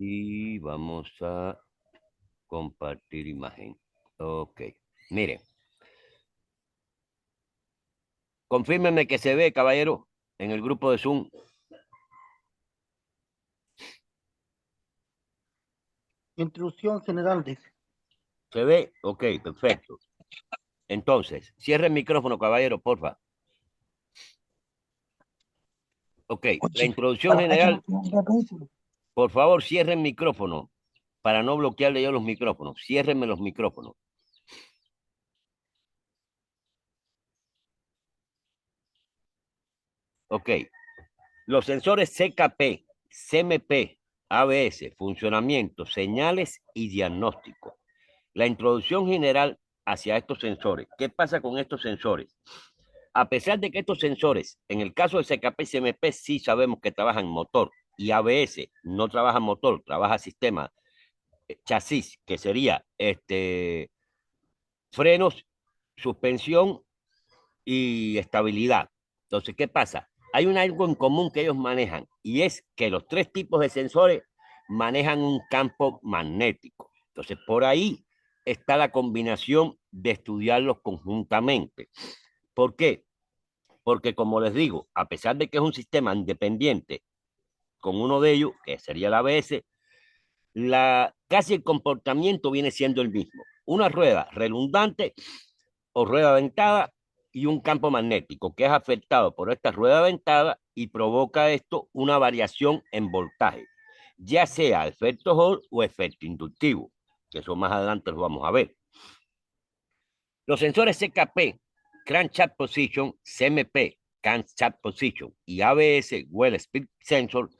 Y vamos a compartir imagen. Ok. Mire, confírmeme que se ve, caballero, en el grupo de Zoom. Introducción general, dice. ¿Se ve? Ok, perfecto. Entonces, cierre el micrófono, caballero, porfa. Ok, la Oye, introducción para que no general, tenga un capítulo. por favor, cierre el micrófono para no bloquearle yo los micrófonos. Ciérrenme los micrófonos. Ok, los sensores CKP, CMP, ABS, funcionamiento, señales y diagnóstico. La introducción general hacia estos sensores. ¿Qué pasa con estos sensores? A pesar de que estos sensores, en el caso del CKP CMP, sí sabemos que trabajan motor y ABS no trabaja motor, trabaja sistema chasis, que sería frenos, suspensión y estabilidad. Entonces, ¿qué pasa? Hay algo en común que ellos manejan y es que los tres tipos de sensores manejan un campo magnético. Entonces, por ahí está la combinación de estudiarlos conjuntamente. ¿Por qué? Porque, como les digo, a pesar de que es un sistema independiente con uno de ellos, que sería el ABS, casi el comportamiento viene siendo el mismo. Una rueda redundante o rueda dentada y un campo magnético que es afectado por esta rueda dentada y provoca esto una variación en voltaje, ya sea efecto Hall o efecto inductivo, que eso más adelante lo vamos a ver. Los sensores CKP, Crankshaft Position, CMP, Crankshaft Position y ABS, Well Speed Sensor,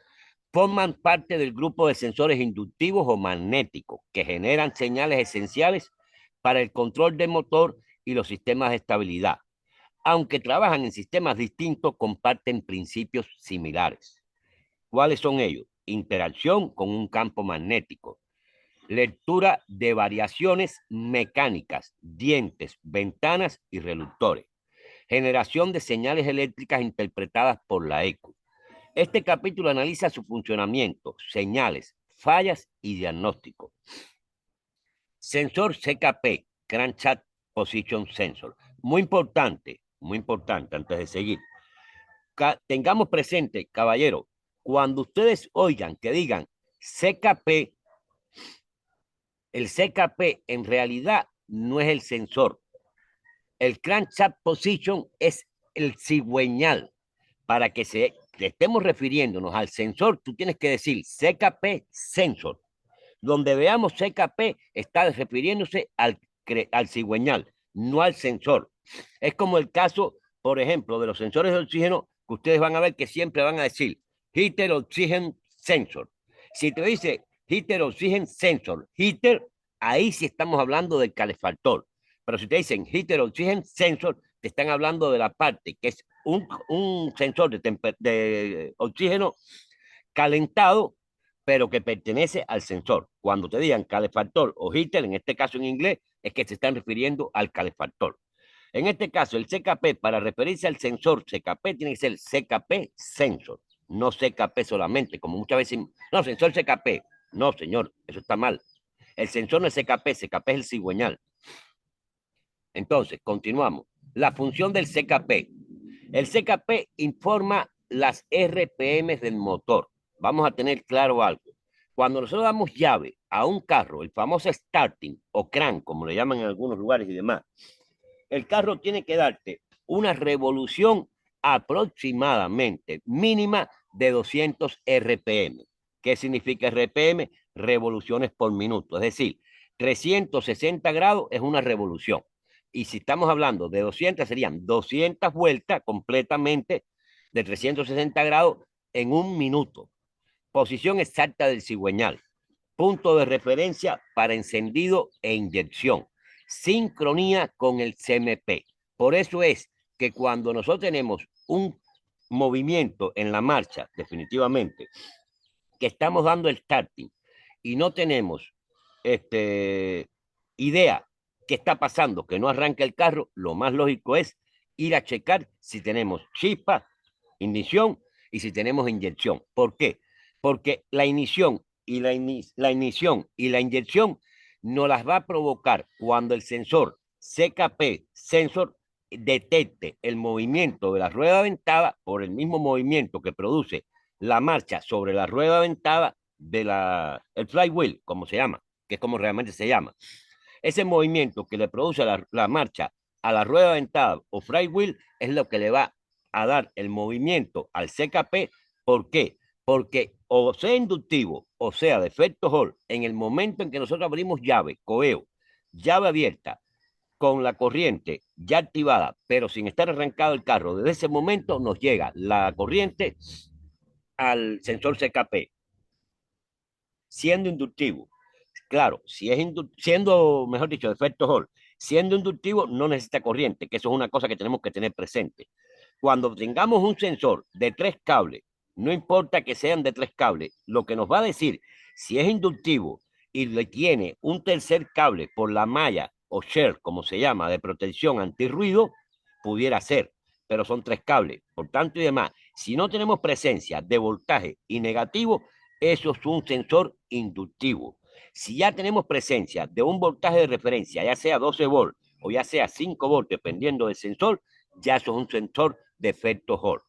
forman parte del grupo de sensores inductivos o magnéticos que generan señales esenciales para el control del motor y los sistemas de estabilidad. Aunque trabajan en sistemas distintos, comparten principios similares. ¿Cuáles son ellos? Interacción con un campo magnético, lectura de variaciones mecánicas, dientes, ventanas y reductores, generación de señales eléctricas interpretadas por la eco. Este capítulo analiza su funcionamiento, señales, fallas y diagnóstico. Sensor CKP, Crankshaft Position Sensor. Muy importante antes de seguir. Tengamos presente, caballero, cuando ustedes oigan que digan CKP, el CKP en realidad no es el sensor. El crankshaft position es el cigüeñal. Para que estemos refiriéndonos al sensor, tú tienes que decir CKP sensor. Donde veamos CKP está refiriéndose al cigüeñal, no al sensor. Es como el caso, por ejemplo, de los sensores de oxígeno, que ustedes van a ver que siempre van a decir heater oxygen sensor. Si te dice heater oxygen sensor, heater, ahí sí estamos hablando del calefactor. Pero si te dicen heater oxygen sensor, te están hablando de la parte que es un sensor de oxígeno calentado, pero que pertenece al sensor. Cuando te digan calefactor o heater, en este caso en inglés, es que se están refiriendo al calefactor. En este caso, el CKP, para referirse al sensor CKP, tiene que ser CKP sensor, no CKP solamente, como muchas veces, no, sensor CKP. No, señor, eso está mal. El sensor no es CKP, CKP es el cigüeñal. Entonces, continuamos. La función del CKP. El CKP informa las RPM del motor. Vamos a tener claro algo. Cuando nosotros damos llave a un carro, el famoso starting o crank, como le llaman en algunos lugares y demás, el carro tiene que darte una revolución aproximadamente mínima de 200 RPM. ¿Qué significa RPM? Revoluciones por minuto. Es decir, 360 grados es una revolución. Y si estamos hablando de 200, serían 200 vueltas completamente de 360 grados en un minuto. Posición exacta del cigüeñal. Punto de referencia para encendido e inyección. Sincronía con el CMP. Por eso es que cuando nosotros tenemos un movimiento en la marcha, definitivamente, que estamos dando el starting y no tenemos idea qué está pasando, que no arranca el carro, lo más lógico es ir a checar si tenemos chispa, ignición y si tenemos inyección. ¿Por qué? Porque la ignición y la ignición y la inyección nos las va a provocar cuando el sensor CKP, sensor, detecte el movimiento de la rueda dentada por el mismo movimiento que produce la marcha sobre la rueda dentada de el flywheel, como se llama, que es como realmente se llama. Ese movimiento que le produce la marcha a la rueda dentada o flywheel es lo que le va a dar el movimiento al CKP. ¿Por qué? Porque o sea inductivo o sea de efecto Hall, en el momento en que nosotros abrimos llave, coeo, llave abierta, con la corriente ya activada, pero sin estar arrancado el carro, desde ese momento nos llega la corriente al sensor CKP, siendo inductivo. Claro, si es siendo, mejor dicho, de efecto Hall, siendo inductivo no necesita corriente, que eso es una cosa que tenemos que tener presente. Cuando tengamos un sensor de 3 cables, no importa que sean de 3 cables, lo que nos va a decir si es inductivo y le tiene un tercer cable por la malla o shell, como se llama, de protección antirruido, pudiera ser, pero son 3 cables. Por tanto y demás, si no tenemos presencia de voltaje y negativo, eso es un sensor inductivo. Si ya tenemos presencia de un voltaje de referencia, ya sea 12 volts o ya sea 5 volts, dependiendo del sensor, ya eso es un sensor de efecto Hall.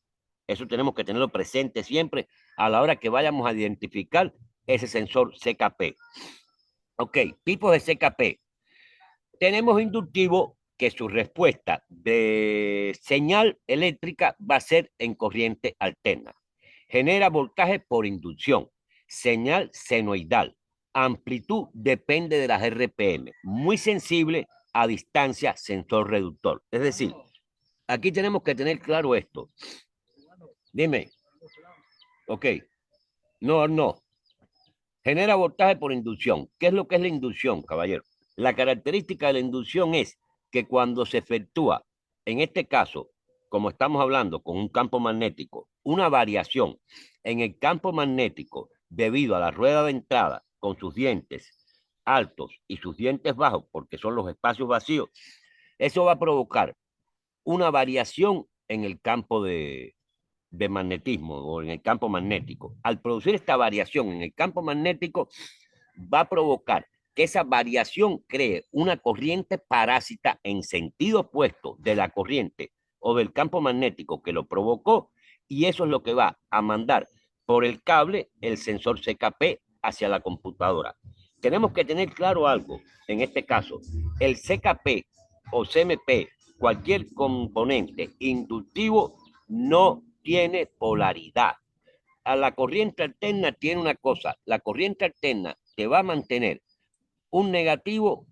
Eso tenemos que tenerlo presente siempre a la hora que vayamos a identificar ese sensor CKP. Ok, tipos de CKP. Tenemos inductivo que su respuesta de señal eléctrica va a ser en corriente alterna. Genera voltaje por inducción. Señal senoidal. Amplitud depende de las RPM. Muy sensible a distancia sensor reductor. Es decir, aquí tenemos que tener claro esto. Dime. Ok. No, no. Genera voltaje por inducción. ¿Qué es lo que es la inducción, caballero? La característica de la inducción es que cuando se efectúa, en este caso, como estamos hablando con un campo magnético, una variación en el campo magnético debido a la rueda de entrada con sus dientes altos y sus dientes bajos, porque son los espacios vacíos, eso va a provocar una variación en el campo de magnetismo o en el campo magnético. Al producir esta variación en el campo magnético, va a provocar que esa variación cree una corriente parásita en sentido opuesto de la corriente o del campo magnético que lo provocó, y eso es lo que va a mandar por el cable el sensor CKP hacia la computadora. Tenemos que tener claro algo, en este caso, el CKP o CMP, cualquier componente inductivo, no tiene polaridad. A la corriente alterna tiene una cosa, la corriente alterna te va a mantener un negativo,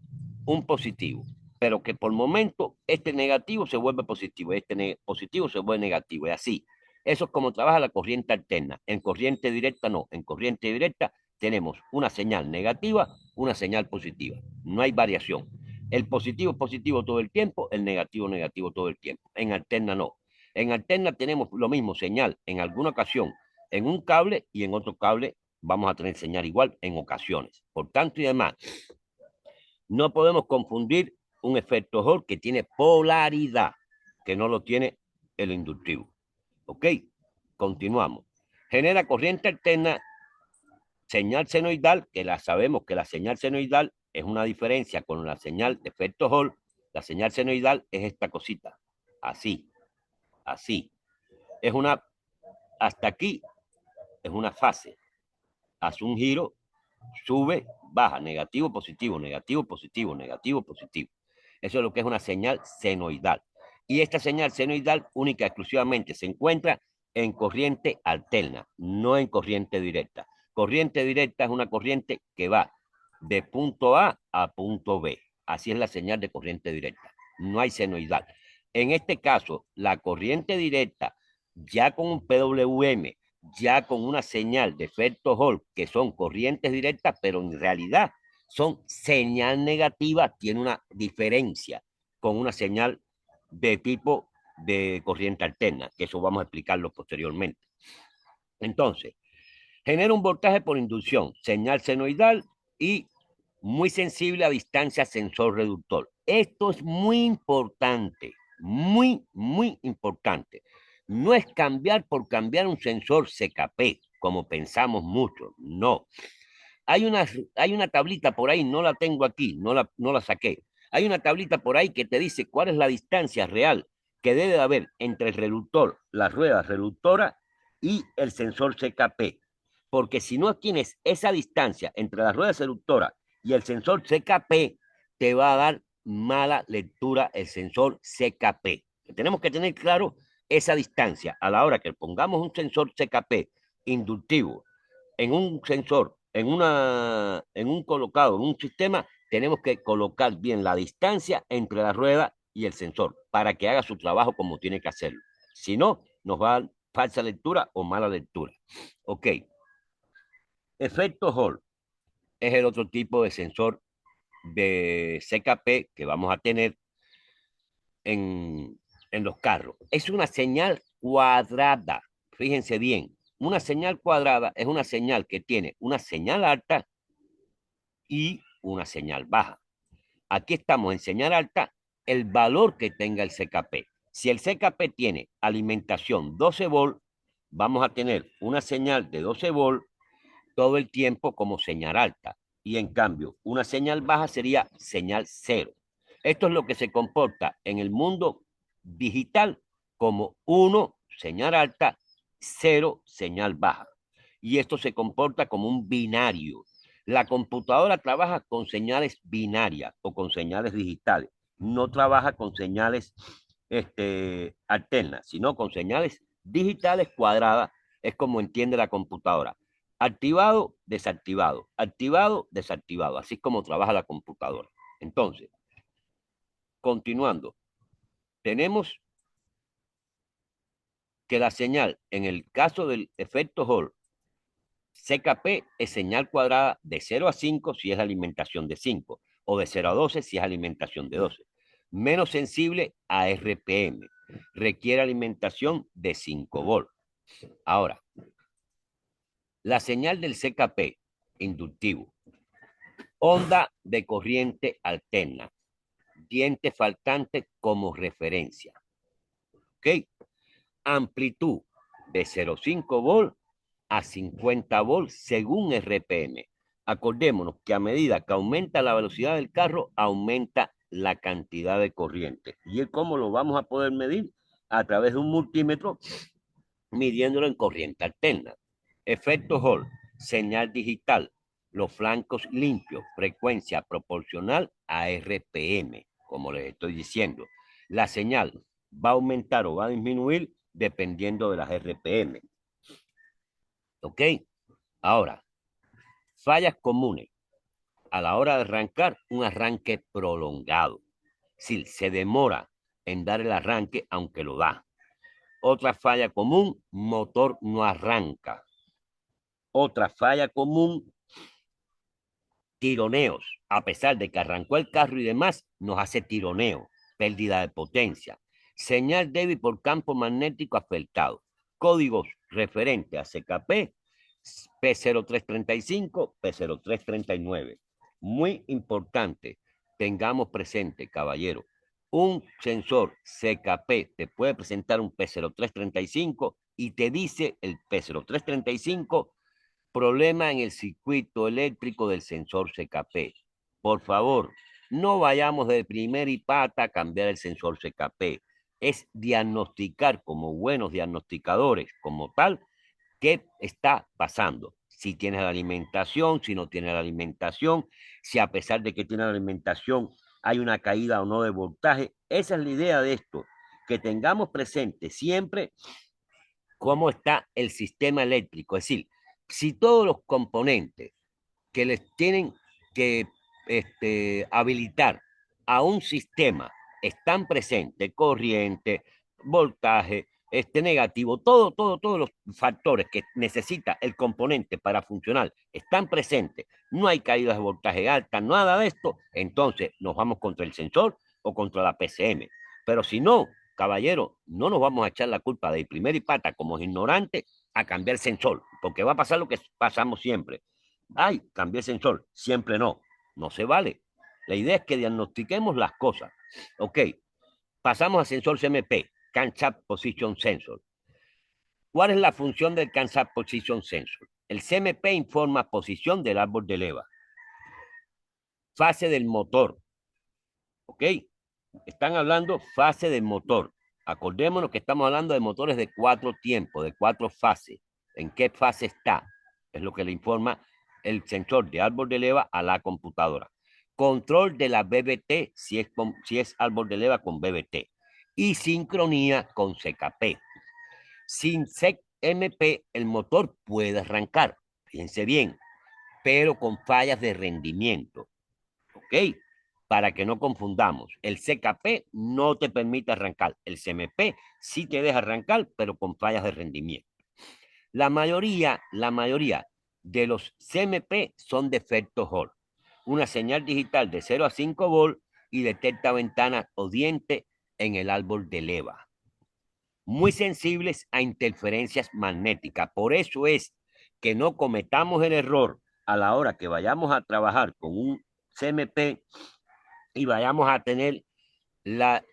un positivo, pero que por momento este negativo se vuelve positivo, este positivo se vuelve negativo, y así. Eso es como trabaja la corriente alterna. En corriente directa no, en corriente directa tenemos una señal negativa, una señal positiva. No hay variación. El positivo es positivo todo el tiempo, el negativo negativo todo el tiempo. En alterna no. En alterna tenemos lo mismo, señal en alguna ocasión en un cable y en otro cable vamos a tener señal igual en ocasiones. Por tanto y demás, no podemos confundir un efecto Hall que tiene polaridad, que no lo tiene el inductivo. ¿Ok? Continuamos. Genera corriente alterna, señal senoidal, que la sabemos que la señal senoidal es una diferencia con la señal de efecto Hall. La señal senoidal es esta cosita, así, así. Es una, hasta aquí es una fase. Hace un giro, sube, baja, negativo, positivo, negativo, positivo, negativo, positivo. Eso es lo que es una señal senoidal. Y esta señal senoidal única y exclusivamente se encuentra en corriente alterna, no en corriente directa. Corriente directa es una corriente que va de punto A punto B. Así es la señal de corriente directa. No hay senoidal. En este caso, la corriente directa, ya con un PWM, ya con una señal de efecto Hall, que son corrientes directas, pero en realidad son señal negativa, tiene una diferencia con una señal de tipo de corriente alterna, que eso vamos a explicarlo posteriormente. Entonces, genera un voltaje por inducción, señal senoidal y muy sensible a distancia sensor reductor. Esto es muy importante, muy, muy importante. No es cambiar por cambiar un sensor CKP, como pensamos mucho, no. Hay una tablita por ahí, no la tengo aquí, no la saqué. Hay una tablita por ahí que te dice cuál es la distancia real que debe haber entre el reductor, la rueda reductora y el sensor CKP. Porque si no tienes esa distancia entre la rueda seductora y el sensor CKP, te va a dar mala lectura el sensor CKP. Tenemos que tener claro esa distancia a la hora que pongamos un sensor CKP inductivo en un sensor, en un colocado, en un sistema, tenemos que colocar bien la distancia entre la rueda y el sensor para que haga su trabajo como tiene que hacerlo. Si no, nos va a dar falsa lectura o mala lectura. Ok. Efecto Hall es el otro tipo de sensor de CKP que vamos a tener en los carros. Es una señal cuadrada. Fíjense bien, una señal cuadrada es una señal que tiene una señal alta y una señal baja. Aquí estamos en señal alta, el valor que tenga el CKP. Si el CKP tiene alimentación 12 volt, vamos a tener una señal de 12 volt todo el tiempo como señal alta. Y en cambio, una señal baja sería señal cero. Esto es lo que se comporta en el mundo digital como 1, señal alta, 0, señal baja. Y esto se comporta como un binario. La computadora trabaja con señales binarias o con señales digitales. No trabaja con señales alternas, sino con señales digitales cuadradas. Es como entiende la computadora. Activado, desactivado, activado, desactivado. Así es como trabaja la computadora. Entonces, continuando, tenemos que la señal, en el caso del efecto Hall, CKP es señal cuadrada de 0 a 5 si es alimentación de 5 o de 0 a 12 si es alimentación de 12. Menos sensible a RPM. Requiere alimentación de 5 volt. Ahora, la señal del CKP inductivo. Onda de corriente alterna. Diente faltante como referencia. ¿Ok? Amplitud de 0,5 volt a 50 volt según RPM. Acordémonos que a medida que aumenta la velocidad del carro, aumenta la cantidad de corriente. ¿Y cómo lo vamos a poder medir? A través de un multímetro, midiéndolo en corriente alterna. Efecto Hall, señal digital, los flancos limpios, frecuencia proporcional a RPM, como les estoy diciendo. La señal va a aumentar o va a disminuir dependiendo de las RPM. ¿Ok? Ahora, fallas comunes a la hora de arrancar, un arranque prolongado. Si se demora en dar el arranque, aunque lo da. Otra falla común, motor no arranca. Otra falla común, tironeos. A pesar de que arrancó el carro y demás, nos hace tironeo, pérdida de potencia. Señal débil por campo magnético afectado. Códigos referentes a CKP, P0335, P0339. Muy importante, tengamos presente, caballero, un sensor CKP te puede presentar un P0335 y te dice el P0335 problema en el circuito eléctrico del sensor CKP. Por favor, no vayamos de primera y pata a cambiar el sensor CKP. Es diagnosticar como buenos diagnosticadores, como tal, qué está pasando. Si tiene la alimentación, si no tiene la alimentación, si a pesar de que tiene la alimentación hay una caída o no de voltaje. Esa es la idea de esto, que tengamos presente siempre cómo está el sistema eléctrico. Es decir, si todos los componentes que les tienen que habilitar a un sistema están presentes, corriente, voltaje, negativo, todos los factores que necesita el componente para funcionar están presentes, no hay caídas de voltaje alta, nada de esto, entonces nos vamos contra el sensor o contra la PCM. Pero si no, caballero, no nos vamos a echar la culpa de primera y pata como ignorantes a cambiar el sensor, porque va a pasar lo que pasamos siempre. Ay, cambié el sensor. Siempre no. No se vale. La idea es que diagnostiquemos las cosas. Ok, pasamos a sensor CMP, Camshaft Position Sensor. ¿Cuál es la función del Camshaft Position Sensor? El CMP informa posición del árbol de leva, fase del motor, ¿ok? Están hablando fase del motor. Acordémonos que estamos hablando de motores de 4 tiempos, de 4 fases. ¿En qué fase está? Es lo que le informa el sensor de árbol de leva a la computadora. Control de la BBT, si es árbol de leva con BBT. Y sincronía con CKP. Sin CMP, el motor puede arrancar, fíjense bien, pero con fallas de rendimiento. ¿Ok? Para que no confundamos. El CKP no te permite arrancar. El CMP sí te deja arrancar, pero con fallas de rendimiento. La mayoría de los CMP son defectos Hall. Una señal digital de 0 a 5 volt y detecta ventanas o dientes en el árbol de leva. Muy sensibles a interferencias magnéticas. Por eso es que no cometamos el error a la hora que vayamos a trabajar con un CMP y vayamos a tener la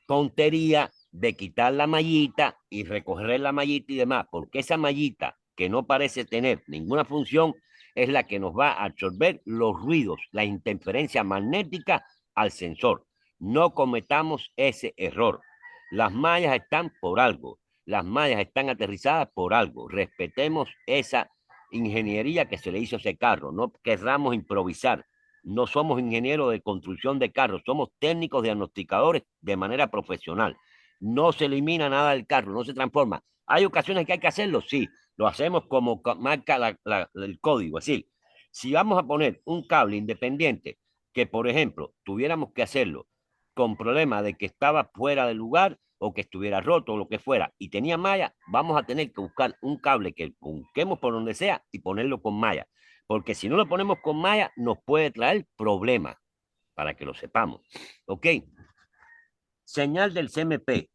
tontería de quitar la mallita y recoger la mallita y demás, porque esa mallita que no parece tener ninguna función es la que nos va a absorber los ruidos, la interferencia magnética al sensor. No cometamos ese error. Las mallas están por algo, las mallas están aterrizadas por algo. Respetemos esa ingeniería que se le hizo a ese carro, no querramos improvisar. No somos ingenieros de construcción de carros, somos técnicos diagnosticadores de manera profesional. No se elimina nada del carro, no se transforma. ¿Hay ocasiones que hay que hacerlo? Sí, lo hacemos como marca el código. Es decir, si vamos a poner un cable independiente que, por ejemplo, tuviéramos que hacerlo con problema de que estaba fuera del lugar o que estuviera roto o lo que fuera y tenía malla, vamos a tener que buscar un cable que busquemos por donde sea y ponerlo con malla. Porque si no lo ponemos con malla, nos puede traer problemas, para que lo sepamos. ¿Ok? Señal del CMP.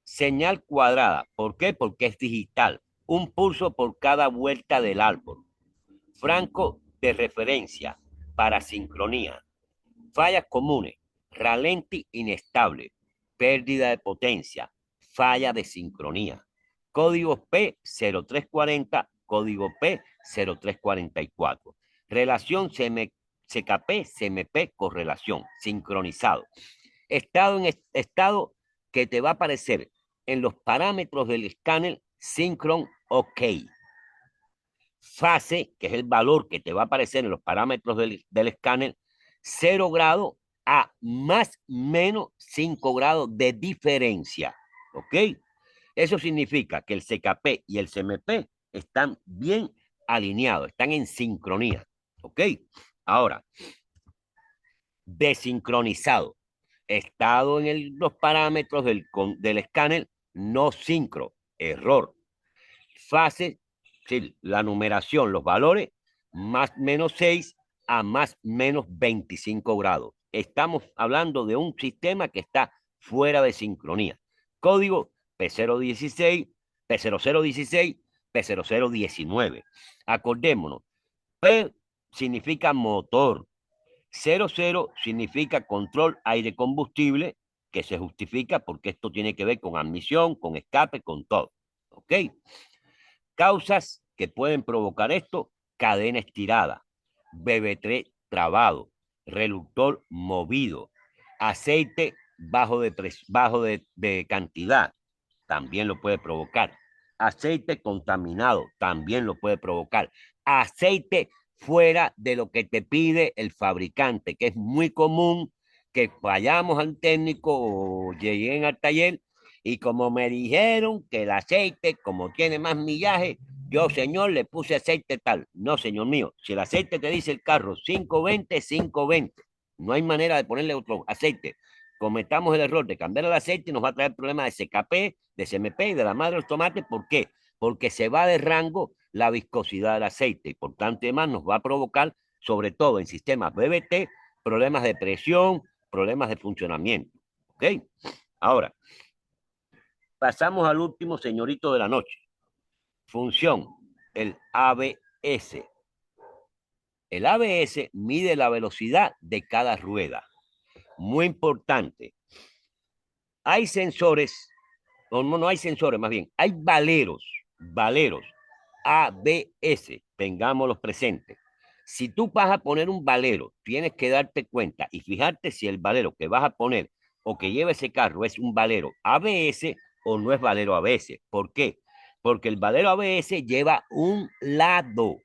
Señal cuadrada. ¿Por qué? Porque es digital. Un pulso por cada vuelta del árbol. Franco de referencia para sincronía. Fallas comunes. Ralenti inestable. Pérdida de potencia. Falla de sincronía. Código P0340, código P0344. Relación CKP, CMP, correlación, sincronizado. Estado que te va a aparecer en los parámetros del escáner Synchron OK. Fase, que es el valor que te va a aparecer en los parámetros del escáner, 0 grados a más menos 5 grados de diferencia. ¿Ok? Eso significa que el CKP y el CMP están bien alineados, están en sincronía. ¿Ok? Ahora, desincronizado. Estado en los parámetros del escáner no sincro. Error. Fase, sí, la numeración, los valores, más menos 6 a más menos 25 grados. Estamos hablando de un sistema que está fuera de sincronía. Código P016, P0016, P0019. Acordémonos, P significa motor, 00 significa control aire combustible, que se justifica porque esto tiene que ver con admisión, con escape, con todo. ¿Ok? Causas que pueden provocar esto: cadena estirada, BB3 trabado, reductor movido, aceite bajo de cantidad, también lo puede provocar. Aceite contaminado, también lo puede provocar. Aceite fuera de lo que te pide el fabricante, que es muy común que vayamos al técnico o lleguen al taller y como me dijeron que el aceite, como tiene más millaje, yo, señor, le puse aceite tal. No, señor mío, si el aceite te dice el carro 520, 520, no hay manera de ponerle otro aceite. Cometamos el error de cambiar el aceite y nos va a traer problemas de CKP, de CMP y de la madre de los tomates. ¿Por qué? Porque se va de rango la viscosidad del aceite y por tanto además nos va a provocar, sobre todo en sistemas BBT, problemas de presión, problemas de funcionamiento. ¿Ok? Ahora, pasamos al último señorito de la noche. Función, el ABS. El ABS mide la velocidad de cada rueda. Muy importante. Hay sensores, no hay sensores, más bien, hay valeros valeros ABS, tengámoslos presentes. Si tú vas a poner un valero, tienes que darte cuenta y fijarte si el valero que vas a poner o que lleva ese carro es un valero ABS o no es valero ABS. ¿Por qué? Porque el valero ABS lleva un lado.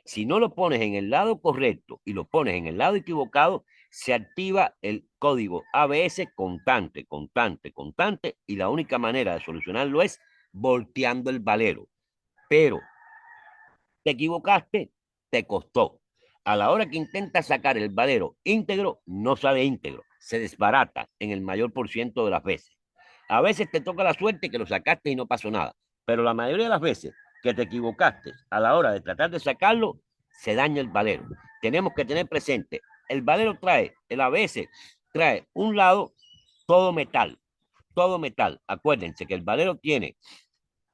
Si no lo pones en el lado correcto y lo pones en el lado equivocado, se activa el código ABS constante, constante, constante, y la única manera de solucionarlo es volteando el valero. Pero te equivocaste, te costó. A la hora que intentas sacar el valero íntegro, no sale íntegro, se desbarata en el mayor por ciento de las veces. A veces te toca la suerte que lo sacaste y no pasó nada, pero la mayoría de las veces que te equivocaste a la hora de tratar de sacarlo, se daña el valero. Tenemos que tener presente, el valero trae, el ABS trae un lado todo metal, todo metal. Acuérdense que el valero tiene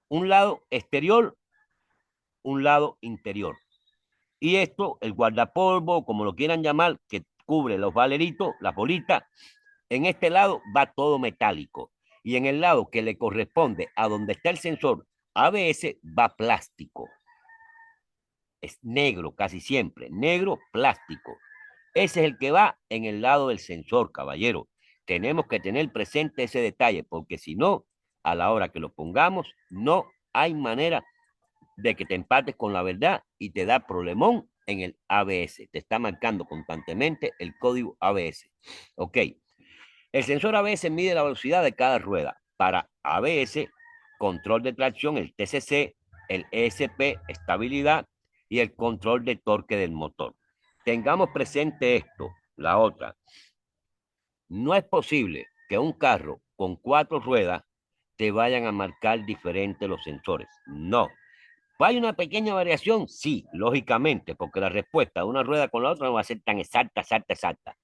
un lado exterior, un lado interior. Y esto, el guardapolvo, como lo quieran llamar, que cubre los valeritos, las bolitas, en este lado va todo metálico. Y en el lado que le corresponde a donde está el sensor ABS va plástico. Es negro casi siempre, negro plástico. Ese es el que va en el lado del sensor, caballero. Tenemos que tener presente ese detalle, porque si no, a la hora que lo pongamos, no hay manera de que te empates con la verdad y te da problemón en el ABS. Te está marcando constantemente el código ABS. Ok. El sensor ABS mide la velocidad de cada rueda. Para ABS, control de tracción, el TCC, el ESP, estabilidad y el control de torque del motor. Tengamos presente esto, la otra. No es posible que un carro con 4 ruedas te vayan a marcar diferente los sensores. No. ¿Hay una pequeña variación? Sí, lógicamente, porque la respuesta de una rueda con la otra no va a ser tan exacta, exacta, exacta.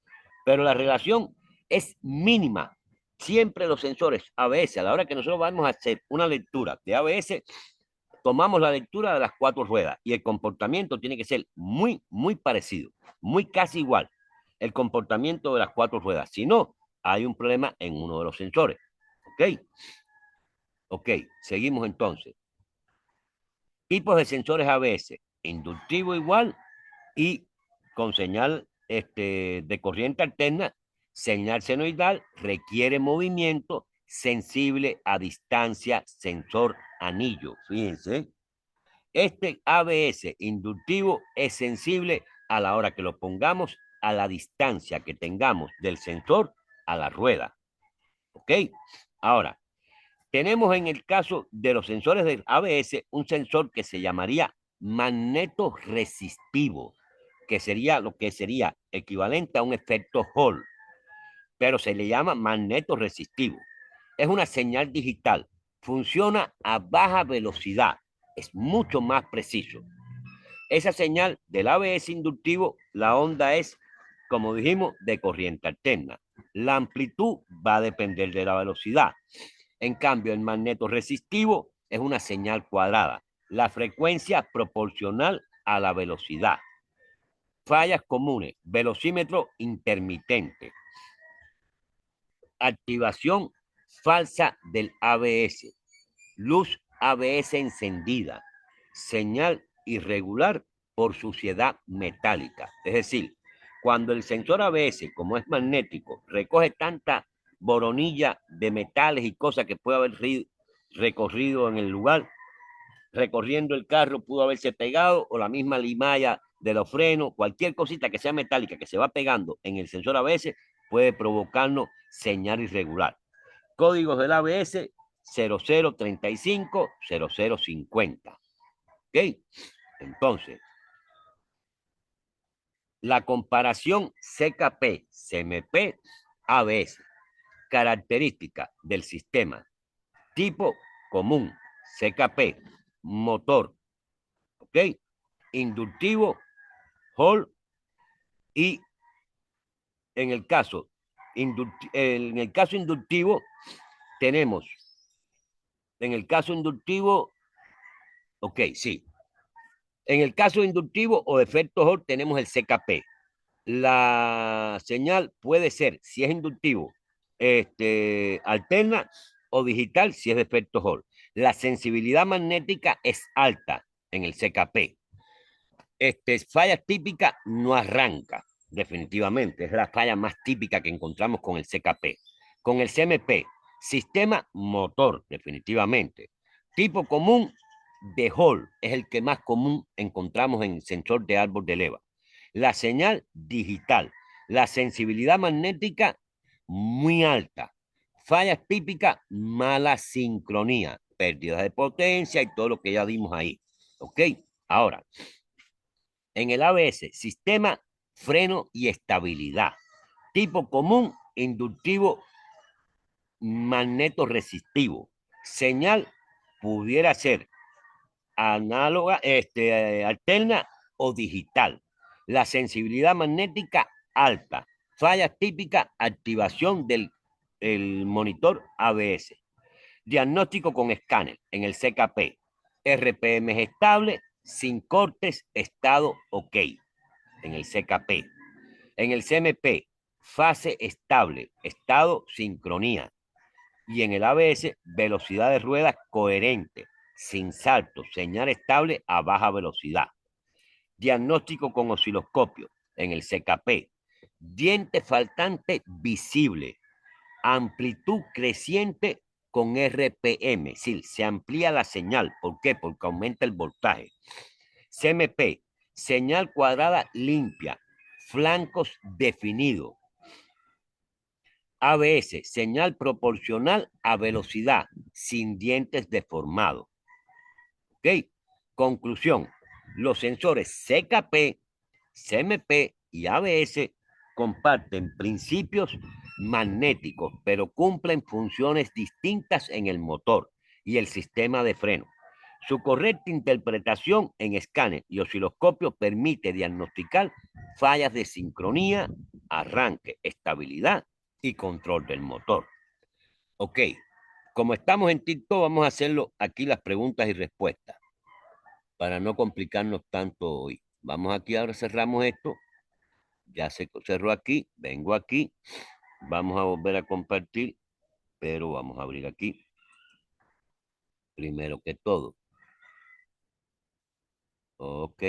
Pero la relación es mínima. Siempre los sensores ABS, a la hora que nosotros vamos a hacer una lectura de ABS, tomamos la lectura de las 4 ruedas y el comportamiento tiene que ser muy, muy parecido, muy casi igual el comportamiento de las 4 ruedas. Si no, hay un problema en uno de los sensores. ¿Ok? Ok, seguimos entonces. Tipos de sensores ABS, inductivo igual y con señal de corriente alterna, señal senoidal, requiere movimiento, sensible a distancia, sensor anillo. Fíjense, este ABS inductivo es sensible a la hora que lo pongamos a la distancia que tengamos del sensor a la rueda. ¿Ok? Ahora, tenemos en el caso de los sensores del ABS un sensor que se llamaría magneto resistivo, que sería lo que sería equivalente a un efecto Hall, pero se le llama magneto resistivo. Es una señal digital, funciona a baja velocidad, es mucho más preciso. Esa señal del ABS inductivo, la onda es, como dijimos, de corriente alterna. La amplitud va a depender de la velocidad. En cambio, el magneto resistivo es una señal cuadrada. La frecuencia proporcional a la velocidad. Fallas comunes, velocímetro intermitente. Activación falsa del ABS. Luz ABS encendida. Señal irregular por suciedad metálica. Es decir, cuando el sensor ABS, como es magnético, recoge tanta boronilla de metales y cosas que puede haber recorrido en el lugar, recorriendo el carro pudo haberse pegado o la misma limalla de los frenos, cualquier cosita que sea metálica que se va pegando en el sensor ABS puede provocarnos señal irregular. Códigos del ABS 0035, 0050. ¿Ok? Entonces, la comparación CKP, CMP, ABS. Característica del sistema. Tipo común, CKP, motor, ¿ok? Inductivo, Hall, y en el caso, inductivo tenemos, en el caso inductivo, ok, sí. En el caso inductivo o efecto Hall tenemos el CKP. La señal puede ser, si es inductivo, alterna o digital si es de efecto Hall. La sensibilidad magnética es alta en el CKP. Falla típica no arranca, definitivamente. Es la falla más típica que encontramos con el CKP. Con el CMP, sistema motor, definitivamente. Tipo común de Hall es el que más común encontramos en sensor de árbol de leva. La señal digital, la sensibilidad magnética muy alta. Fallas típicas, mala sincronía, pérdida de potencia y todo lo que ya vimos ahí. ¿Ok? Ahora, en el ABS, sistema, freno y estabilidad. Tipo común, inductivo, magneto resistivo. Señal pudiera ser análoga, alterna o digital. La sensibilidad magnética alta. Falla típica, activación del el monitor ABS. Diagnóstico con escáner en el CKP. RPM es estable, sin cortes, estado OK en el CKP. En el CMP, fase estable, estado sincronía. Y en el ABS, velocidad de ruedas coherente, sin saltos, señal estable a baja velocidad. Diagnóstico con osciloscopio en el CKP. Diente faltante visible. Amplitud creciente con RPM. Es decir, se amplía la señal. ¿Por qué? Porque aumenta el voltaje. CMP, señal cuadrada limpia, flancos definidos. ABS, señal proporcional a velocidad, sin dientes deformados. ¿Ok? Conclusión, los sensores CKP, CMP y ABS comparten principios magnéticos, pero cumplen funciones distintas en el motor y el sistema de freno. Su correcta interpretación en escáner y osciloscopio permite diagnosticar fallas de sincronía, arranque, estabilidad y control del motor. Ok, como estamos en TikTok, vamos a hacerlo aquí las preguntas y respuestas para no complicarnos tanto hoy. Vamos aquí, ahora cerramos esto. Ya se cerró aquí, vengo aquí. Vamos a volver a compartir, pero vamos a abrir aquí. Primero que todo. Ok.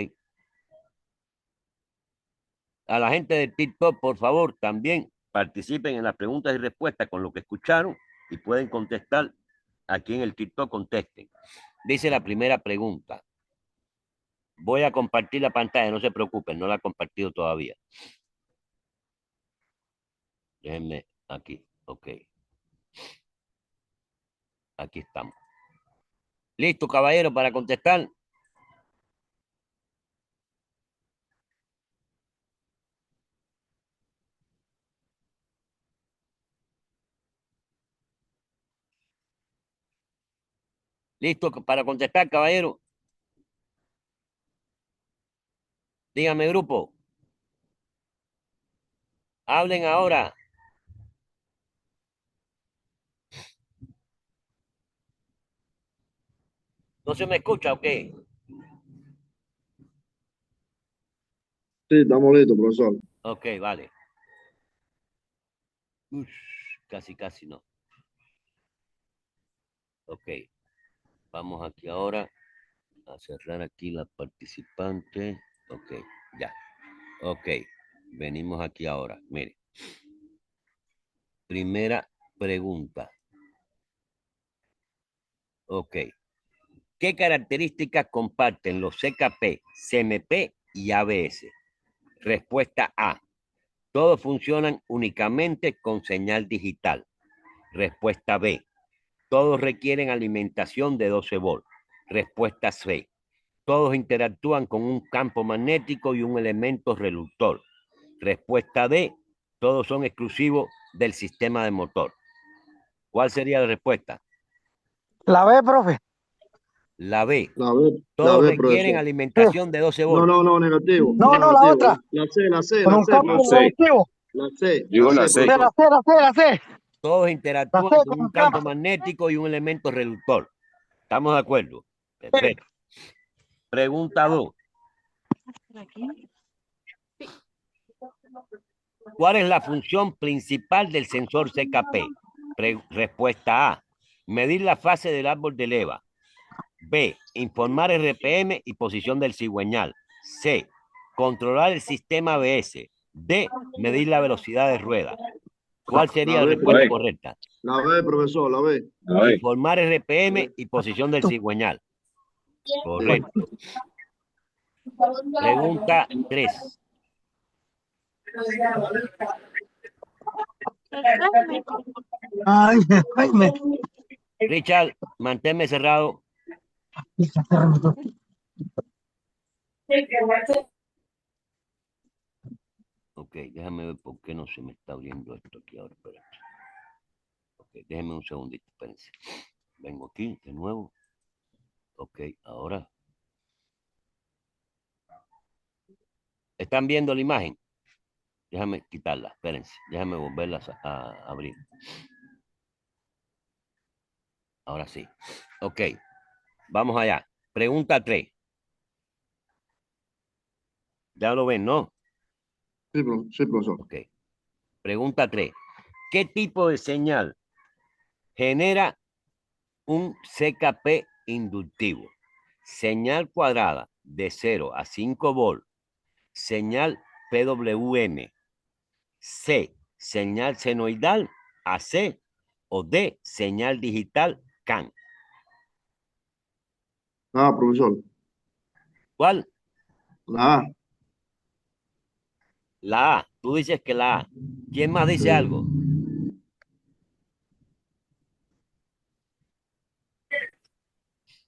A la gente de TikTok, por favor, también participen en las preguntas y respuestas con lo que escucharon y pueden contestar aquí en el TikTok, contesten. Dice la primera pregunta. Voy a compartir la pantalla, no se preocupen, no la he compartido todavía. Déjenme aquí, ok. Aquí estamos. ¿Listo, caballero, para contestar? ¿Listo para contestar, caballero? Dígame, grupo. Hablen ahora. ¿No se me escucha o qué? Sí, estamos listos, profesor. Ok, vale. Ush, casi, casi no. Ok. Vamos aquí ahora a cerrar aquí la participante. Ok, ya. Ok. Venimos aquí ahora. Mire. Primera pregunta. Ok. ¿Qué características comparten los CKP, CMP y ABS? Respuesta A. Todos funcionan únicamente con señal digital. Respuesta B. Todos requieren alimentación de 12 volts. Respuesta C. Todos interactúan con un campo magnético y un elemento reductor. Respuesta D. Todos son exclusivos del sistema de motor. ¿Cuál sería la respuesta? La B, profe. La B. La Todos B, requieren profesor. Sí. alimentación de 12 No, volts. no, no, negativo, No, no, la negativo. otra. Con La un C, campo La C, profesor. reductivo. digo la C. C, Profesor. la C. Todos La interactúan C con con un un campo campo. magnético y un elemento reductor. ¿Estamos de acuerdo? Sí. Perfecto. Pregunta 2. ¿Cuál es la función principal del sensor CKP? Respuesta A. Medir la fase del árbol de leva. B. Informar RPM y posición del cigüeñal. C. Controlar el sistema ABS. D. Medir la velocidad de rueda. ¿Cuál sería La la B, respuesta B. correcta? la B, profesor, la B. A ver, Informar RPM y posición del cigüeñal. Correcto. Pregunta 3. Ay, ay, Richard, manténme cerrado. Ok, déjame ver por qué no se me está abriendo esto aquí ahora. Espérate. Ok, déjeme un segundito, espérense. Vengo aquí de nuevo. Ok, ahora. ¿Están viendo la imagen? Déjame quitarla, espérense. Déjame volverla a abrir. Ahora sí. Ok, vamos allá. Pregunta 3. Ya lo ven, ¿no? Sí, profesor. Ok. Pregunta 3. ¿Qué tipo de señal genera un CKP inductivo? Señal cuadrada de 0 a 5 volt. Señal PWM. C. Señal senoidal AC. O D. Señal digital CAN. Profesor. ¿Cuál? La A. La A. Tú dices que la A. ¿Quién más dice algo?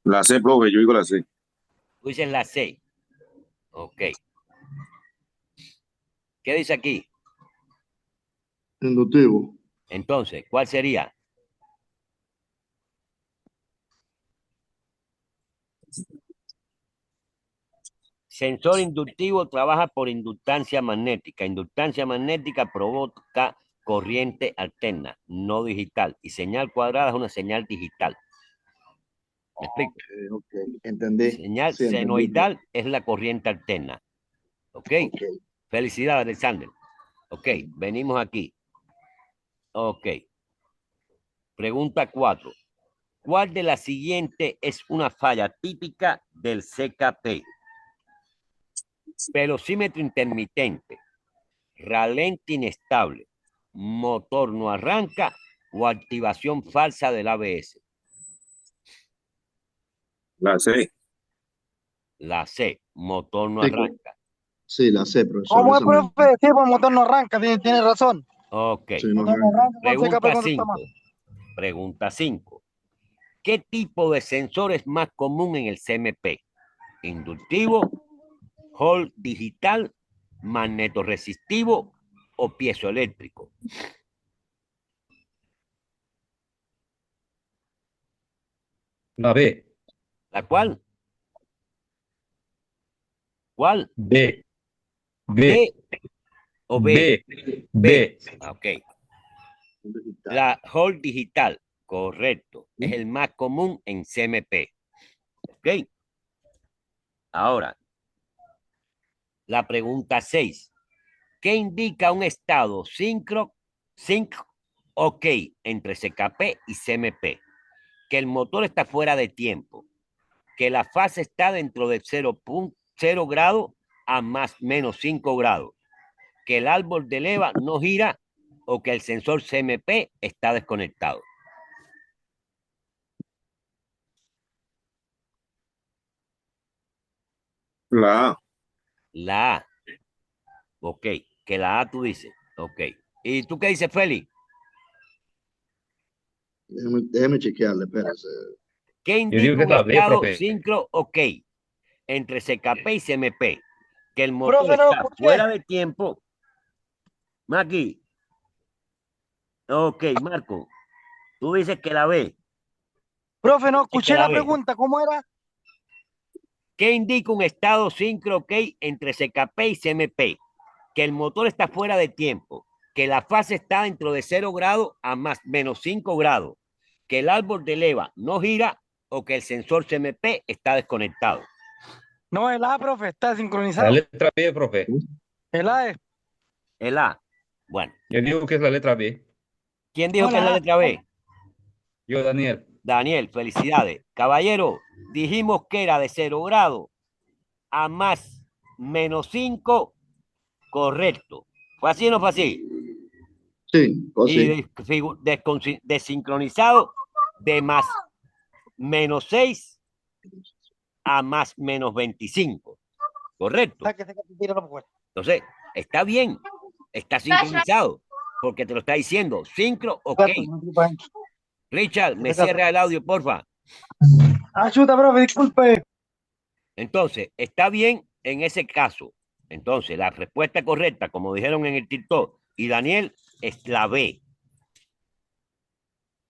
la C, profe, yo digo la C. Tú dices la C. Ok. ¿Qué dice aquí? Inductivo. Entonces, ¿cuál sería? Sensor inductivo trabaja por inductancia magnética. Inductancia magnética provoca corriente alterna, no digital. Y señal cuadrada es una señal digital. ¿Me explico? Ok, entendí. Señal Sí, entendí, profe. senoidal es la corriente alterna. ¿Ok? Ok. Felicidades, Alexander. Ok, venimos aquí. Ok. Pregunta 4. ¿Cuál de las siguientes es una falla típica del CKP? Velocímetro intermitente, ralente inestable, motor no arranca o activación falsa del ABS. La C. La C, motor no Sí, arranca. sí, la C, profesor. ¿cómo es, Esa misma. profe? Sí, pues el motor no arranca, tiene razón. Ok. Sí, no Motor no arranca. arranca con CKP Pregunta cuando está mal. 5. Pregunta 5. ¿Qué tipo de sensor es más común en el CMP? Inductivo, Hall digital, magnetoresistivo o piezoeléctrico. La B, ¿La cual? ¿Cuál? B, B, ¿D o B? B, B. B. Ok. Digital. La Hall digital, correcto. Es el más común en CMP. Ok. Ahora, la pregunta 6. ¿Qué indica un estado sync OK entre CKP y CMP? Que el motor está fuera de tiempo, que la fase está dentro de 0.0 grados a más menos 5 grados, que el árbol de leva no gira o que el sensor CMP está desconectado. La A. La A. Ok. Que la A tú dices. Ok. ¿Y tú qué dices, Félix? Déjeme chequearle, espérese. ¿Qué Yo digo indica que es un la B, estado profe. sincro OK entre CKP y CMP? Que el motor Profe, no está escuché. fuera de tiempo. Maki. Ok, Marco. Tú dices que la B. Profe, no Es que escuché la la B. pregunta. ¿Cómo era? ¿Qué indica un estado sincro OK entre CKP y CMP? Que el motor está fuera de tiempo, que la fase está dentro de 0 grados a más menos 5 grados, que el árbol de leva no gira o que el sensor CMP está desconectado. No, el A, profe, está La sincronizado. letra B, profe. El A es. El A. Bueno, Yo digo que es la letra B. ¿quién No, dijo que es la la A. letra B? Yo, Daniel. Daniel, felicidades. Caballero, dijimos que era de 0 grado a más menos 5, correcto. ¿Fue así o no fue así? Sí, o Y sí. desincronizado de más menos 6 a más menos 25, correcto. Sáquese que te tiro no puedo. Entonces, está bien, está sincronizado, porque te lo está diciendo. Sincro, ok. Gato, no te preocupes. Richard, me Ese gato. cierra el audio, porfa. Ayuda, profe, disculpe. Entonces, está bien en ese caso. Entonces, la respuesta correcta, como dijeron en el TikTok, y Daniel, es la B.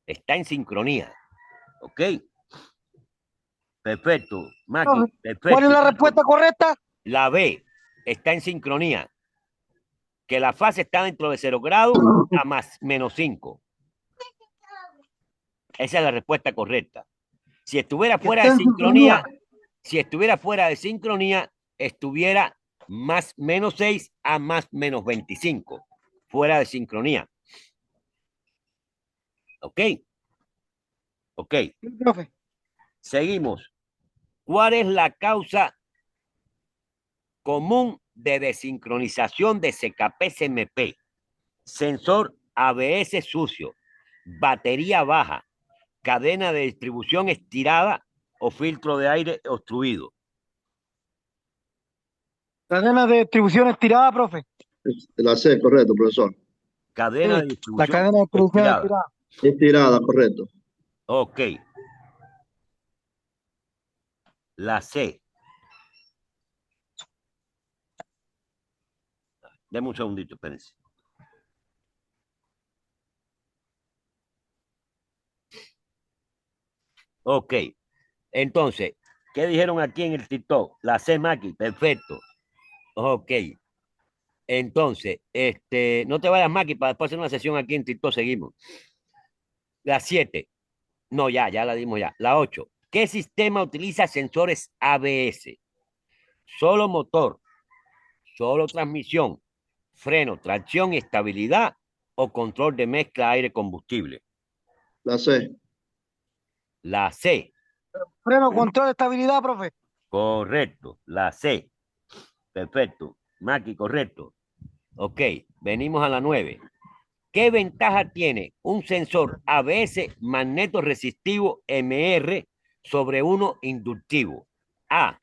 Está en sincronía. ¿Ok? Perfecto. Maki, Profe, perfecto. ¿cuál es la respuesta correcta? La B está en sincronía. Que la fase está dentro de 0 grados a más menos 5. Esa es la respuesta correcta. Si estuviera Que fuera está de en sincronía. sincronía, si estuviera fuera de sincronía, estuviera más menos 6 a más menos 25. Fuera de sincronía. ¿Ok? Ok. Sí, profe. Seguimos. ¿Cuál es la causa común de desincronización de CKP-CMP? Sensor ABS sucio, batería baja, cadena de distribución estirada o filtro de aire obstruido. Cadena de distribución estirada, profe. La C, correcto, profesor. Cadena de Sí, la distribución cadena de distribución estirada. estirada. Estirada, correcto. Ok. La C. Deme un segundito, espérense. Ok. Entonces, ¿qué dijeron aquí en el TikTok? La C, Maki. Perfecto. Ok. Entonces, no te vayas, Maki, para después hacer una sesión aquí en TikTok. Seguimos. La 7. No, ya la dimos ya. La 8. ¿Qué sistema utiliza sensores ABS? Solo motor, solo transmisión, freno, tracción y estabilidad o control de mezcla aire-combustible. La C. La C. Freno, control, estabilidad, profe. Correcto. La C. Perfecto. Maki, correcto. Ok, venimos a la 9. ¿Qué ventaja tiene un sensor ABS magneto-resistivo MR sobre uno inductivo? A.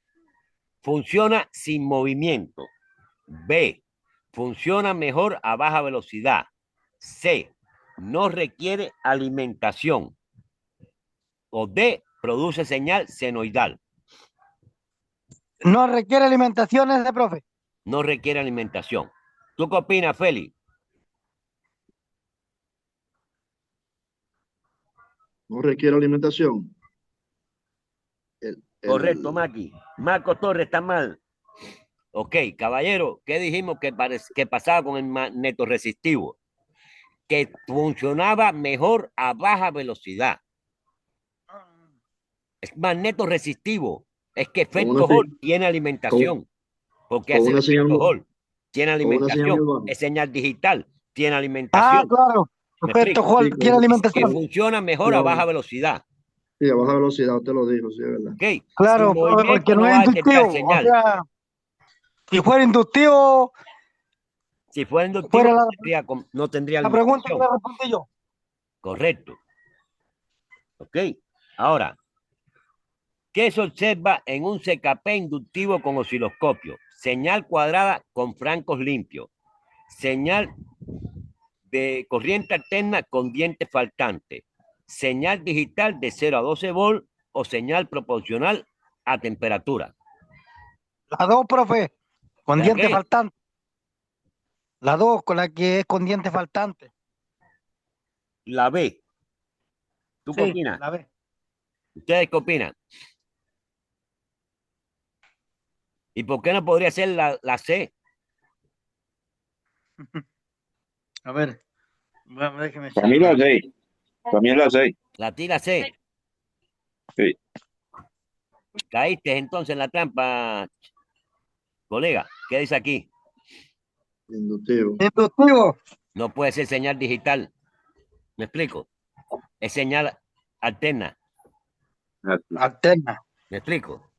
Funciona sin movimiento. B. Funciona mejor a baja velocidad. C. No requiere alimentación. O D. Produce señal senoidal. No requiere alimentación ese, profe. No requiere alimentación. ¿Tú qué opinas, Félix? No requiere alimentación. Correcto, Maki. Marco Torres está mal. Ok, caballero, ¿qué dijimos que pasaba con el magneto resistivo? Que funcionaba mejor a baja velocidad. Es magneto resistivo. Es que Con una, efecto Hall tiene con, alimentación. ¿Por qué con hace el una señal, efecto Hall? Tiene con una señal alimentación. muy baja. Es señal digital. Tiene Ah, alimentación. claro. ¿Me Perfecto, explico? Sí, Juan, tiene Es que alimentación. funciona mejor sí, a baja velocidad. sí, a baja velocidad, usted lo dijo, sí, es verdad. ¿Ok? Sin Claro, profe, porque movimiento no no es va a detectar inductivo. O señal. sea, si fuera inductivo, Si fuera inductivo, fuera no tendría la pregunta que alimentación. le respondí yo. Correcto. ¿Ok? Ahora, ¿qué se observa en un CKP inductivo con osciloscopio? Señal cuadrada con francos limpios. Señal de corriente alterna con dientes faltantes. Señal digital de 0 a 12 volt o señal proporcional a temperatura. La dos, profe, con ¿La diente qué? faltante. La dos, con la que es con diente faltante. La B. ¿Tú qué Sí, opinas? la B. ¿Ustedes qué opinan? ¿Y por qué no podría ser la C? A ver, bueno, déjeme Para mí la echarla. 6. Para mí es la 6. La tira C. Sí. Caíste entonces en la trampa, colega. ¿Qué dice aquí? Inductivo. Inductivo. No puede ser señal digital. ¿Me explico? Es señal alterna. Alterna. ¿Me explico?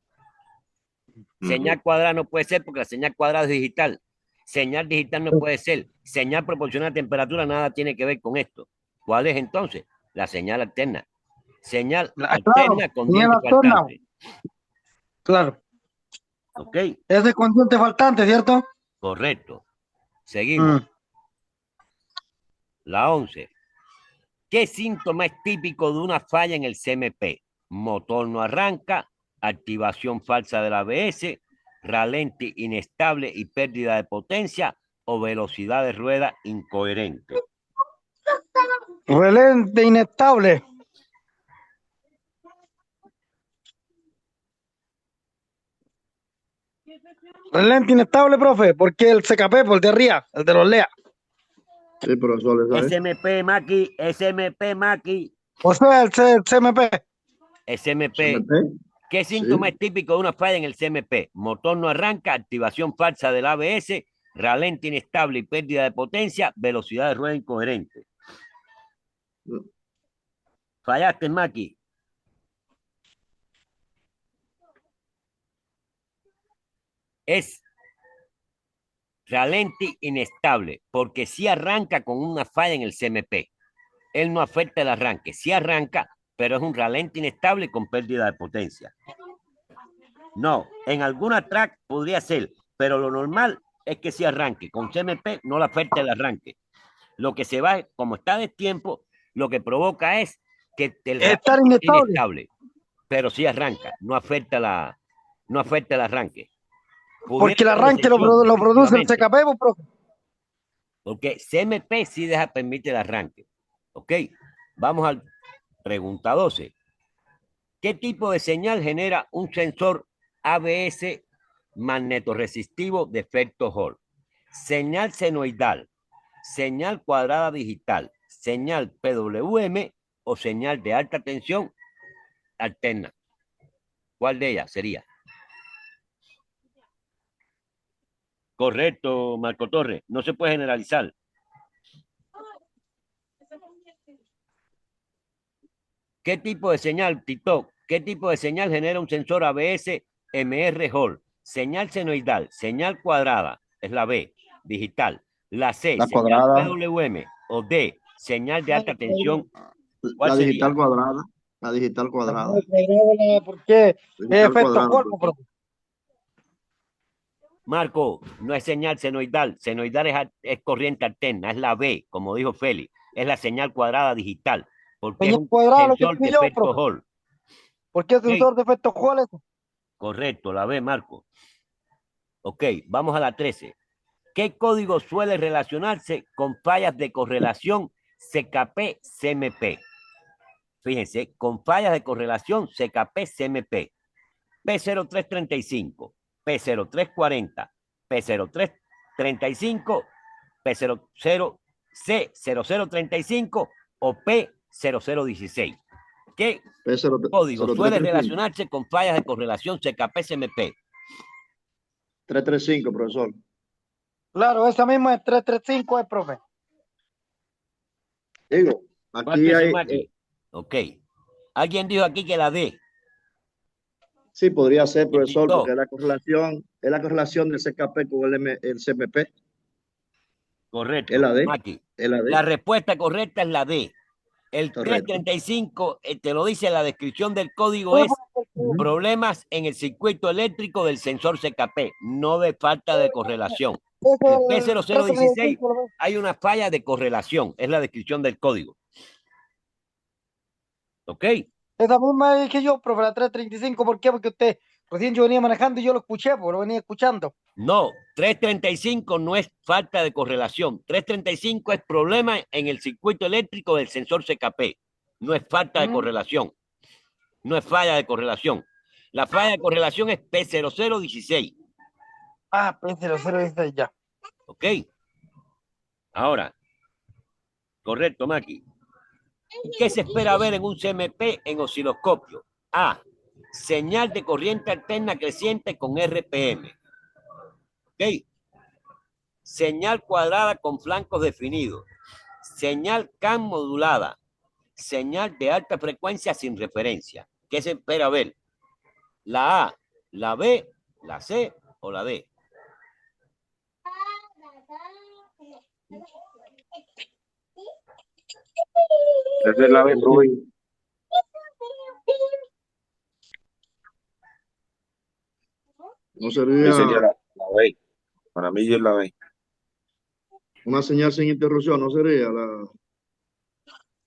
Señal cuadrada no puede ser porque la señal cuadrada es digital. Señal digital no puede ser. Señal proporcional a temperatura nada tiene que ver con esto. ¿Cuál es entonces? La señal alterna. Señal Claro, alterna con señal diente alterna. faltante. Claro. ¿Ok? Ese es con diente faltante, ¿cierto? Correcto. Seguimos. Mm. La 11. ¿Qué síntoma es típico de una falla en el CMP? Motor no arranca, activación falsa del ABS, ralentí inestable y pérdida de potencia o velocidad de rueda incoherente. Relente inestable. Relente inestable, profe, porque el CKP, por el de arriba, el de los LEA. Sí, profesor, eso es. SMP Maki, SMP Maki, O sea, el CMP. SMP. CMP. ¿Qué síntoma Sí. es típico de una falla en el CMP? Motor no arranca, activación falsa del ABS, ralentí inestable y pérdida de potencia, velocidad de rueda incoherente. Fallaste, Maki. Es ralentí inestable, porque si arranca con una falla en el CMP. Él no afecta el arranque, sí arranca, pero es un ralentí inestable con pérdida de potencia. No, en alguna track podría ser, pero lo normal es que sí arranque. Con CMP no le afecta el arranque. Lo que se va, como está de tiempo, lo que provoca es que el Estar ralentí es inestable. inestable, pero sí arranca, no afecta el arranque. Porque el Pudiera ser arranque excepción, lo produce el efectivamente, CKP, pues, profe. porque CMP sí permite el arranque. Ok, vamos a pregunta 12. ¿Qué tipo de señal genera un sensor ABS magnetoresistivo de efecto Hall? Señal senoidal, señal cuadrada digital, señal PWM o señal de alta tensión alterna. ¿Cuál de ellas sería? Correcto, Marco Torres. No se puede generalizar. ¿Qué tipo de señal, Tito? ¿Qué tipo de señal genera un sensor ABS MR Hall? Señal senoidal, señal cuadrada, es la B, digital. La C, La señal cuadrada. PWM o D, señal de alta tensión. ¿Cuál La sería? digital cuadrada. La digital cuadrada. ¿Por qué? Es Digital efecto cuadrada. cuerpo, profe. Marco, no es señal senoidal. Senoidal es corriente alterna, es la B, como dijo Félix. Es la señal cuadrada digital, porque es Señal un cuadrada, lo que sensor de dije yo, efecto profe. Hall. ¿Por qué Ok, sensor de efecto Hall es? correcto, la B, Marco. Ok, vamos a la 13. ¿Qué código suele relacionarse con fallas de correlación CKP-CMP? Fíjense, con fallas de correlación CKP-CMP. P0335, P0340, P0335, P00, C0035 o P0016. ¿Qué código suele 0335. relacionarse con fallas de correlación CKP-CMP? 335, profesor. Claro, esa misma es 335, profe. Digo, ¿Cuál aquí piensa hay, Maki? Ok. Alguien dijo aquí que la D. sí, podría ser, El profesor, porque TikTok. es la correlación del CKP con el CMP. Es Correcto. la D. Maki. Es la La D. respuesta correcta es la D. El Correcto. 335, te lo dice la descripción del código, Profe, es problemas en el circuito eléctrico del sensor CKP, no de falta de correlación. El ese P0016 335 lo ve. hay una falla de correlación, es la descripción del código. ¿Ok? Esa misma dije yo, profe, la 335, ¿por qué? Porque usted recién yo venía manejando y yo lo escuché, pues lo venía escuchando. No, 335 no es falta de correlación. 335 es problema en el circuito eléctrico del sensor CKP. No es falta de correlación. No es falla de correlación. La falla de correlación es P0016. Ah, P0016 ya. ¿Ok? Ahora, correcto, Maki. ¿Qué se espera ver en un CMP en osciloscopio? A. Señal de corriente alterna creciente con RPM. ¿Ok? Señal cuadrada con flancos definidos. Señal CAN modulada. señal de alta frecuencia sin referencia. ¿Qué se espera ver? ¿La A, la B, la C o la D? Esa es la B, profe. No Ahí sería sería la B. Para mí es la B. una señal sin interrupción, no sería la...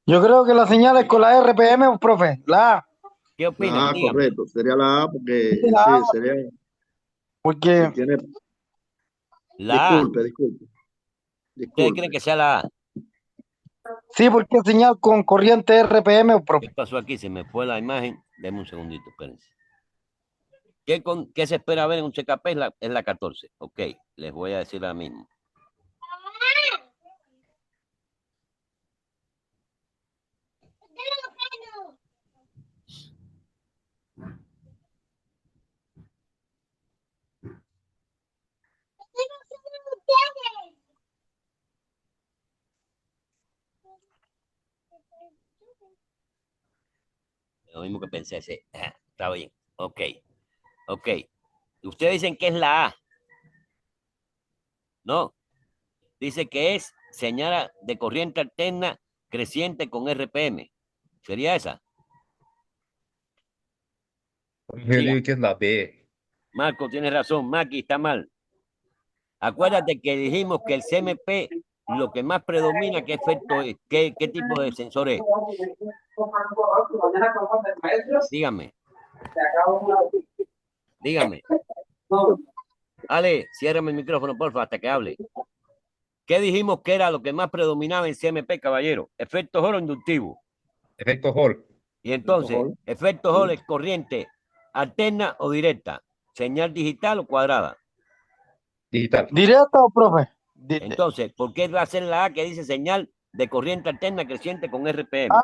Yo creo que la señal es con la RPM, profe. La A. ¿Qué La opinan? A, Díganme. correcto. Sería la A porque La A, sí, sería... porque Tiene... La A. Disculpe. ¿Ustedes creen que sea la A? sí, porque es señal con corriente RPM, ¿Qué profe. pasó aquí? Se me fue la imagen. Denme un segundito, espérense. ¿Qué se espera ver en un CKP? Es la 14. Ok, les voy a decir ahora mismo. Lo mismo que pensé. Sí. Está bien. Ok, ok. Ustedes dicen que es la A. No, dice que es señal de corriente alterna creciente con RPM. ¿Sería esa? Yo Diga, digo que es la B. Marco, tienes razón. Maki está mal. Acuérdate que dijimos que el CMP lo que más predomina, ¿qué efecto es? ¿Qué tipo de sensor es? Dígame, dígame. Ale, ciérrame el micrófono, porfa, hasta que hable. ¿Qué dijimos que era lo que más predominaba en CMP, caballero? Efecto Hall o inductivo. Efecto Hall. Y entonces, efecto Hall es corriente alterna o directa, señal digital o cuadrada. Digital. ¿Directa o profe? Entonces, ¿por qué va a ser la A que dice señal de corriente alterna creciente con RPM? Ah,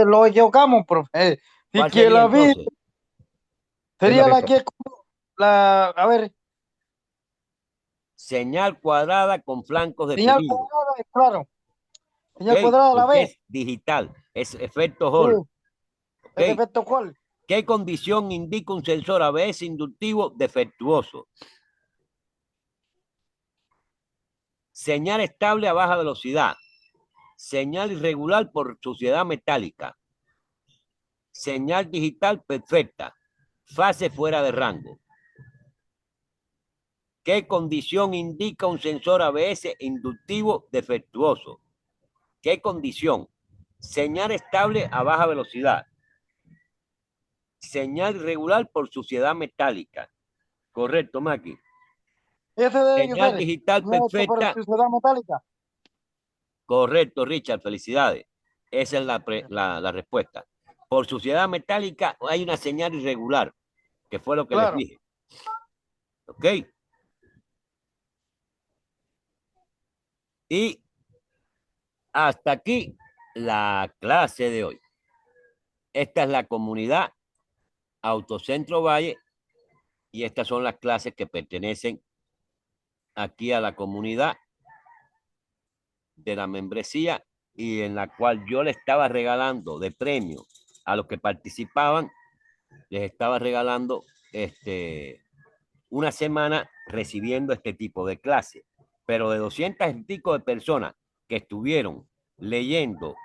lo equivocamos, profe. Y ¿Cuál que sería la B entonces? Es la sería B, la profe. que a ver, Señal cuadrada con flancos señal definidos. cuadrada, claro. ¿Ok? Señal cuadrada, la Porque B. es digital, es efecto Sí, Hall. ¿Ok? es defecto cuál. ¿Qué condición indica un sensor ABS inductivo defectuoso? Señal estable a baja velocidad. Señal irregular por suciedad metálica. Señal digital perfecta. Fase fuera de rango. ¿Qué condición indica un sensor ABS inductivo defectuoso? ¿Qué condición? Señal estable a baja velocidad. Señal irregular por suciedad metálica. Correcto, Maki. Ese debe Señal ser. digital No, esto para perfecta. suciedad metálica. Correcto, Richard. Felicidades. Esa es la respuesta. Por suciedad metálica hay una señal irregular, que fue lo que les Claro. dije. ¿Ok? Y hasta aquí la clase de hoy. Esta es la comunidad Autocentro Valle y estas son las clases que pertenecen aquí a la comunidad de la membresía y en la cual yo le estaba regalando de premio a los que participaban, les estaba regalando una semana recibiendo este tipo de clases, pero de 200 y pico de personas que estuvieron leyendo